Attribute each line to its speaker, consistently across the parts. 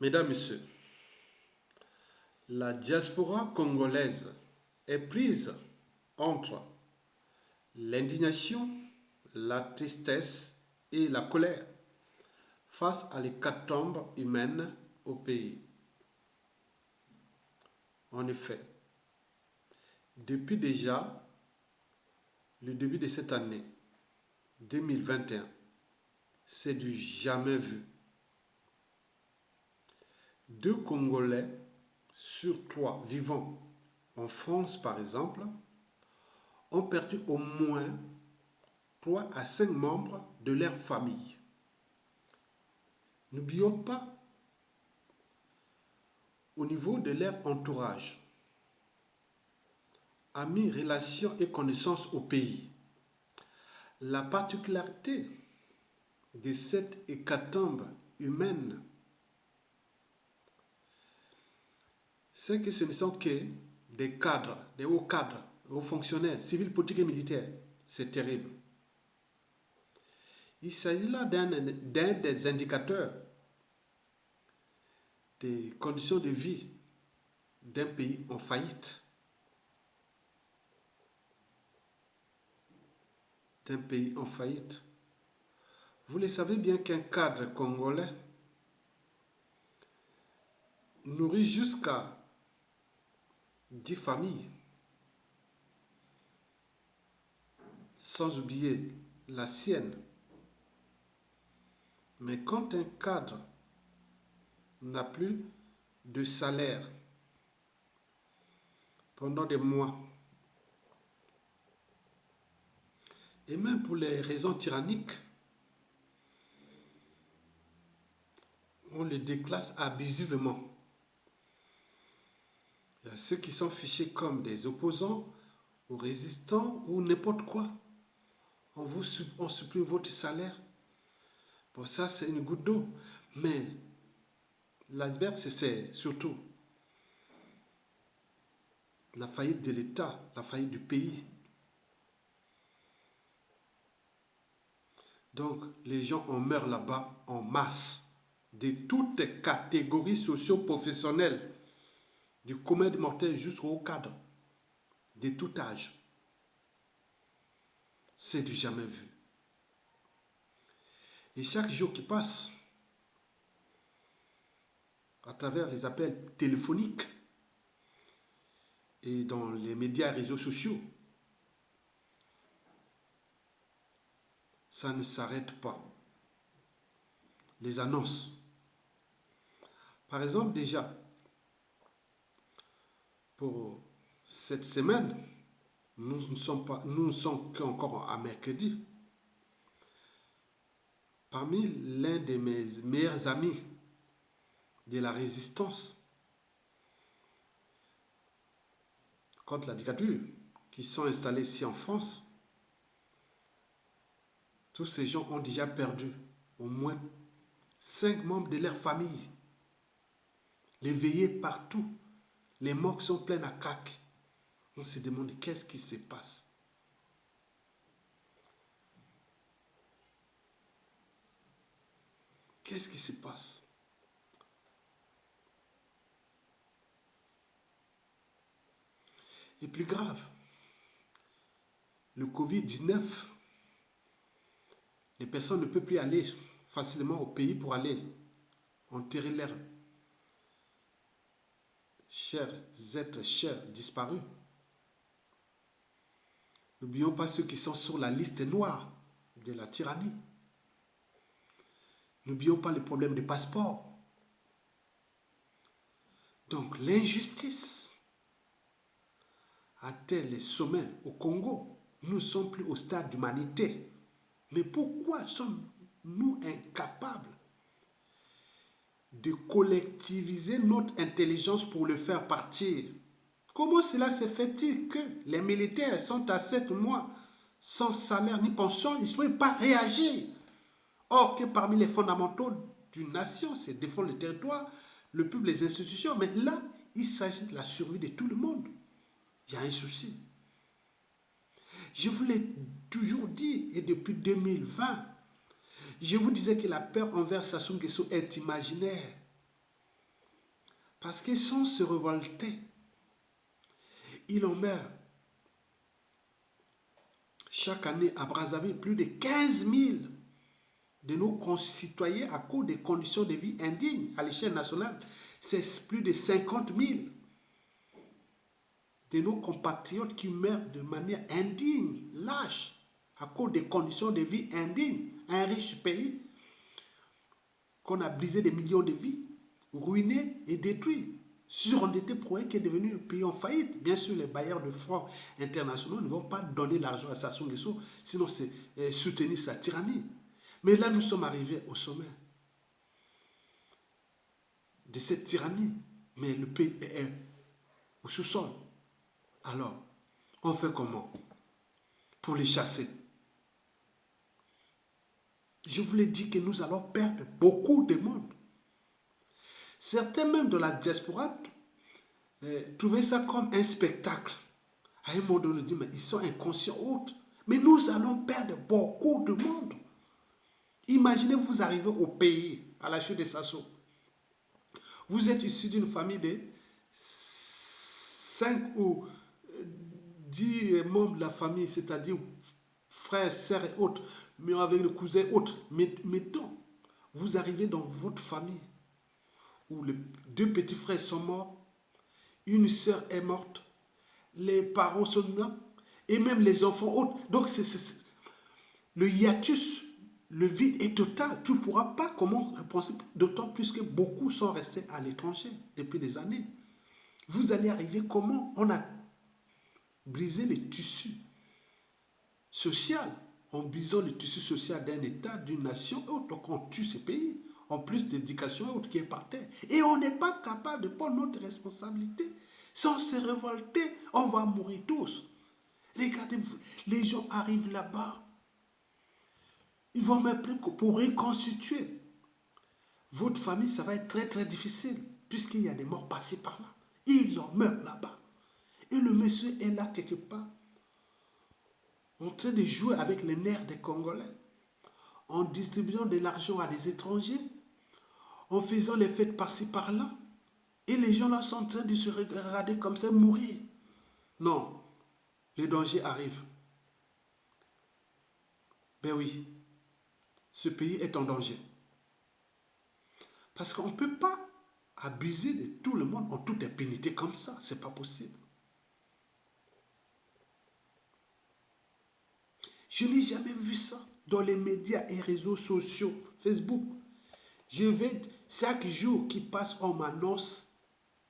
Speaker 1: Mesdames, Messieurs, la diaspora congolaise est prise entre l'indignation, la tristesse et la colère face à l'hécatombe humaine au pays. En effet, depuis déjà le début de cette année 2021, c'est du jamais vu. Deux Congolais sur trois vivant en France, par exemple, ont perdu au moins 3 à 5 membres de leur famille. N'oublions pas au niveau de leur entourage, amis, relations et connaissances au pays. La particularité de cette hécatombe humaine, c'est que ce ne sont que des cadres, des hauts cadres, hauts fonctionnaires, civils, politiques et militaires. C'est terrible. Il s'agit là d'un des indicateurs des conditions de vie d'un pays en faillite. D'un pays en faillite. Vous le savez bien qu'un cadre congolais nourrit jusqu'à 10 familles, sans oublier la sienne. Mais quand un cadre n'a plus de salaire pendant des mois, et même pour les raisons tyranniques, on le déclasse abusivement. Il y a ceux qui sont fichés comme des opposants ou résistants ou n'importe quoi. On supprime votre salaire. Bon, ça, c'est une goutte d'eau. Mais l'iceberg, c'est surtout la faillite de l'État, la faillite du pays. Donc, les gens en meurent là-bas en masse, de toutes catégories socio-professionnelles, du commun des mortels jusqu'au cadre, de tout âge. C'est du jamais vu. Et chaque jour qui passe, à travers les appels téléphoniques et dans les médias et réseaux sociaux, ça ne s'arrête pas. Les annonces. Par exemple, déjà, pour cette semaine, nous ne sommes qu'encore à mercredi. Parmi l'un de mes meilleurs amis de la résistance contre la dictature, qui sont installés ici en France, tous ces gens ont déjà perdu au moins 5 membres de leur famille. Les veillées partout, les morgues sont pleines à craquer. On se demande qu'est-ce qui se passe. Qu'est-ce qui se passe? Et plus grave, le Covid-19, les personnes ne peuvent plus aller facilement au pays pour aller enterrer leurs chers êtres chers disparus. N'oublions pas ceux qui sont sur la liste noire de la tyrannie. N'oublions pas les problèmes de passeport. Donc l'injustice atteint les sommets au Congo. Nous ne sommes plus au stade d'humanité. Mais pourquoi sommes-nous incapables de collectiviser notre intelligence pour le faire partir? Comment cela se fait-il que les militaires sont à 7 mois sans salaire ni pension, ils ne peuvent pas réagir? Or que parmi les fondamentaux d'une nation, c'est défendre le territoire, le peuple, les institutions. Mais là, il s'agit de la survie de tout le monde. Il y a un souci. Je vous l'ai toujours dit, et depuis 2020, je vous disais que la peur envers Sassou Nguesso est imaginaire. Parce qu'ils sont se révoltés. Il en meurt chaque année à Brazzaville plus de 15 000 de nos concitoyens à cause des conditions de vie indignes à l'échelle nationale. C'est plus de 50 000 de nos compatriotes qui meurent de manière indigne, lâche, à cause des conditions de vie indignes. Un riche pays qu'on a brisé des millions de vies, ruiné et détruit, surendetté pour un qui est devenu un pays en faillite. Bien sûr, les bailleurs de fonds internationaux ne vont pas donner l'argent à Sassou Nguesso, sinon c'est soutenir sa tyrannie. Mais là, nous sommes arrivés au sommet de cette tyrannie, mais le pays est au sous-sol. Alors, on fait comment pour les chasser? Je vous l'ai dit que nous allons perdre beaucoup de monde. Certains même de la diaspora trouvaient ça comme un spectacle. À un moment donné, on dit, mais ils sont inconscients autres. Mais nous allons perdre beaucoup de monde. Imaginez, vous arrivez au pays, à la chute de Sassou. Vous êtes issu d'une famille de 5 ou 10 membres de la famille, c'est-à-dire frères, sœurs et autres, mais avec le cousin et autres. Mettons, vous arrivez dans votre famille où les 2 petits frères sont morts, une sœur est morte, les parents sont morts, et même les enfants autres. Donc, le hiatus, le vide est total. Tu ne pourras pas comment penser, d'autant plus que beaucoup sont restés à l'étranger depuis des années. Vous allez arriver comment? On a brisé les tissus sociaux, en brisant le tissu social d'un État, d'une nation, donc on tue ces pays, en plus d'éducation autre qui est par terre. Et on n'est pas capable de prendre notre responsabilité. Sans se révolter, on va mourir tous. Regardez, les gens arrivent là-bas, ils vont m'appeler pour reconstituer votre famille, ça va être très très difficile, puisqu'il y a des morts passés par là. Ils en meurent là-bas. Et le monsieur est là quelque part, en train de jouer avec les nerfs des Congolais, en distribuant de l'argent à des étrangers, en faisant les fêtes par-ci par-là. Et les gens là sont en train de se regarder comme ça, mourir. Non, le danger arrive. Ben oui, ce pays est en danger. Parce qu'on ne peut pas abuser de tout le monde en toute impunité comme ça. C'est pas possible. Je n'ai jamais vu ça dans les médias et réseaux sociaux, Facebook. Je vais, chaque jour qui passe, on m'annonce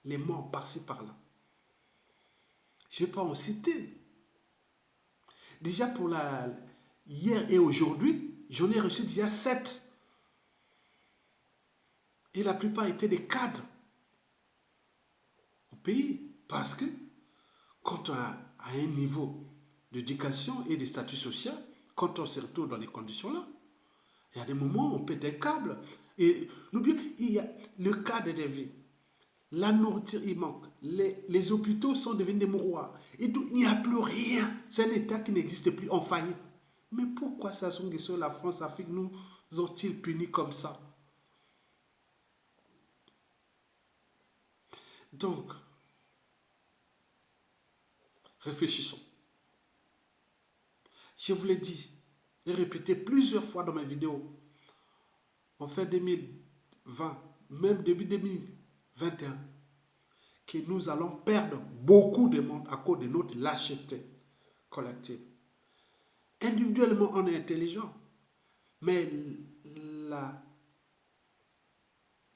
Speaker 1: les morts par-ci par-là. Je ne vais pas en citer. Déjà pour hier et aujourd'hui, j'en ai reçu déjà 7. Et la plupart étaient des cadres au pays. Parce que quand on a un niveau d'éducation et de statut social, quand on se retrouve dans les conditions-là, il y a des moments où on pète des câbles. Et n'oubliez, il y a le cadre de vie. La nourriture, il manque. Les hôpitaux sont devenus des mouroirs. Et tout, il n'y a plus rien. C'est un État qui n'existe plus, en faillite. Mais pourquoi Sassou Nguesso, la France, l'Afrique, nous ont-ils punis comme ça? Donc, réfléchissons. Je vous l'ai dit et répété plusieurs fois dans mes vidéos. En fin 2020, même début 2021, que nous allons perdre beaucoup de monde à cause de notre lâcheté collective. Individuellement, on est intelligent, mais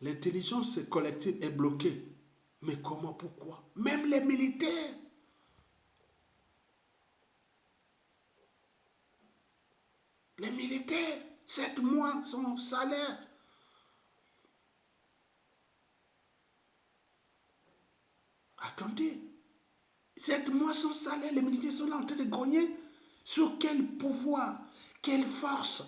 Speaker 1: l'intelligence collective est bloquée. Mais comment, pourquoi? Même les militaires. Les militaires, 7 mois sans salaire. Attendez, 7 mois sans salaire, les militaires sont là en train de grogner. Sur quel pouvoir, quelle force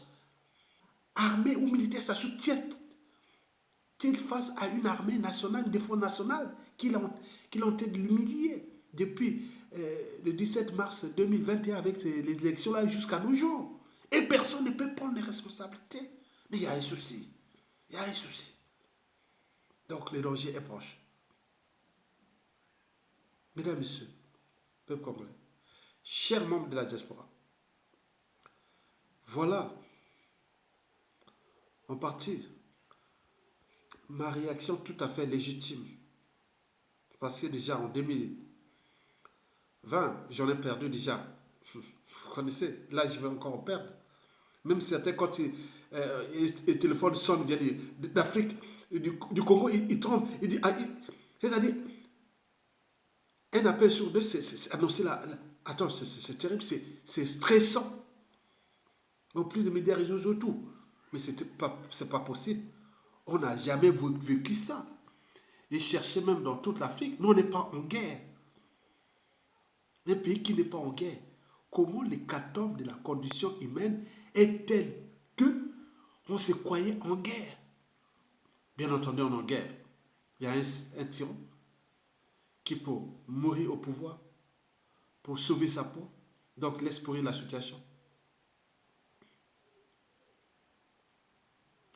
Speaker 1: armée ou militaire ça soutient-il face à une armée nationale, une défense nationale, qui l'ont tenté de l'humilier depuis le 17 mars 2021 avec les élections là jusqu'à nos jours. Et personne ne peut prendre les responsabilités. Mais il y a un souci. Il y a un souci. Donc le danger est proche. Mesdames, Messieurs, peuple congolais, chers membres de la diaspora, voilà en partie ma réaction tout à fait légitime. Parce que déjà en 2020, j'en ai perdu déjà. Vous connaissez, là je vais encore en perdre. Même certains, quand le téléphone sonne, vient d'Afrique, du Congo, il tremble. Il dit, c'est-à-dire, un appel sur deux, c'est annoncer attends, c'est terrible, c'est stressant. Non plus de médias réseaux autour. Mais c'est pas possible. On n'a jamais vécu ça. Et chercher même dans toute l'Afrique, nous on n'est pas en guerre. Un pays qui n'est pas en guerre. Comment l'hécatombe de la condition humaine est telle que on se croyait en guerre? Bien entendu, on est en guerre. Il y a un tyran qui, pour mourir au pouvoir, pour sauver sa peau, donc laisse pourrir la situation.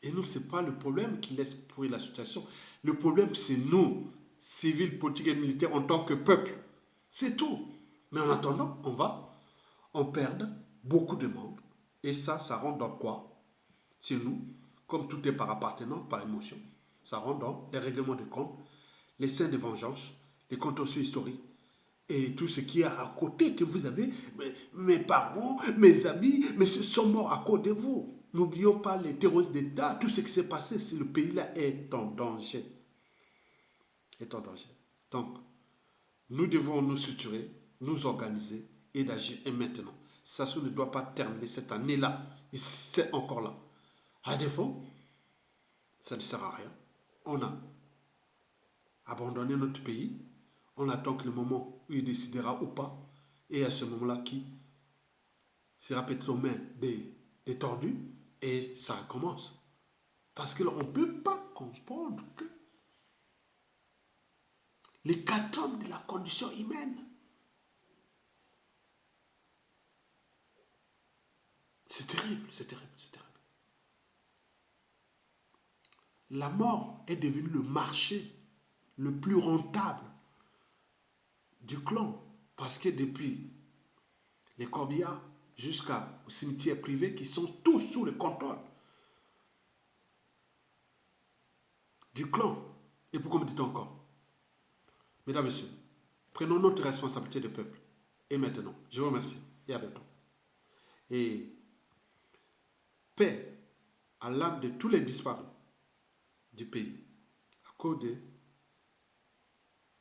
Speaker 1: Et nous, ce n'est pas le problème qui laisse pourrir la situation. Le problème, c'est nous, civils, politiques et militaires, en tant que peuple. C'est tout. Mais en attendant, on perd beaucoup de monde. Et ça rentre dans quoi? Chez nous, comme tout est par appartenance, par émotion, ça rentre dans les règlements de compte, les scènes de vengeance, les contentieux historiques et tout ce qui est à côté que vous avez. Mes parents, mes amis, mais ce sont morts à cause de vous. N'oublions pas les terroristes d'État, tout ce qui s'est passé si le pays-là est en danger. Est en danger. Donc, nous devons nous structurer, nous organiser et d'agir et maintenant. Ça ne doit pas terminer cette année-là. C'est encore là. À défaut, ça ne sert à rien. On a abandonné notre pays. On attend que le moment où il décidera ou pas. Et à ce moment-là, qui sera peut-être aux mains des tordus. Et ça recommence. Parce qu'on ne peut pas comprendre que l'hécatombe de la condition humaine, c'est terrible, c'est terrible, c'est terrible. La mort est devenue le marché le plus rentable du clan. Parce que depuis les corbillards jusqu'au cimetière privé qui sont tous sous le contrôle du clan. Et pourquoi me dit encore? Mesdames, Messieurs, prenons notre responsabilité de peuple. Et maintenant, je vous remercie. Et à bientôt. Et paix à l'âme de tous les disparus du pays à cause de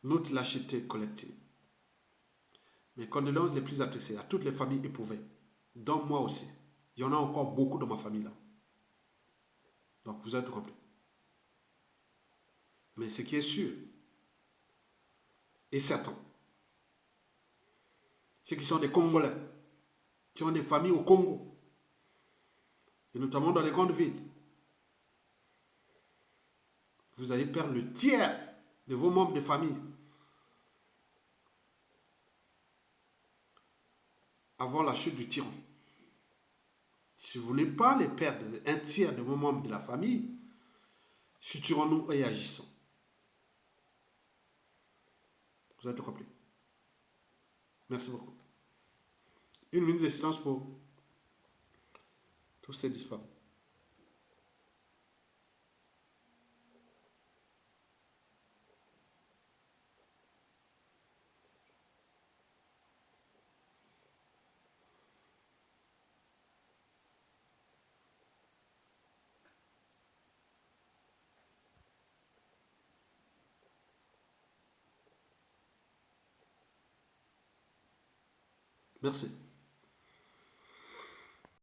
Speaker 1: notre lâcheté collective. Mes condoléances les plus attestées à toutes les familles éprouvées, dont moi aussi. Il y en a encore beaucoup dans ma famille là. Donc vous avez tout compris. Mais ce qui est sûr et certain, ceux qui sont des Congolais, qui ont des familles au Congo, et notamment dans les grandes villes, vous allez perdre le tiers de vos membres de famille avant la chute du tyran. Si vous ne voulez pas les perdre un tiers de vos membres de la famille, structurons-nous et agissons. Vous avez tout compris. Merci beaucoup. Une minute de silence pour tous ces disparus. Merci.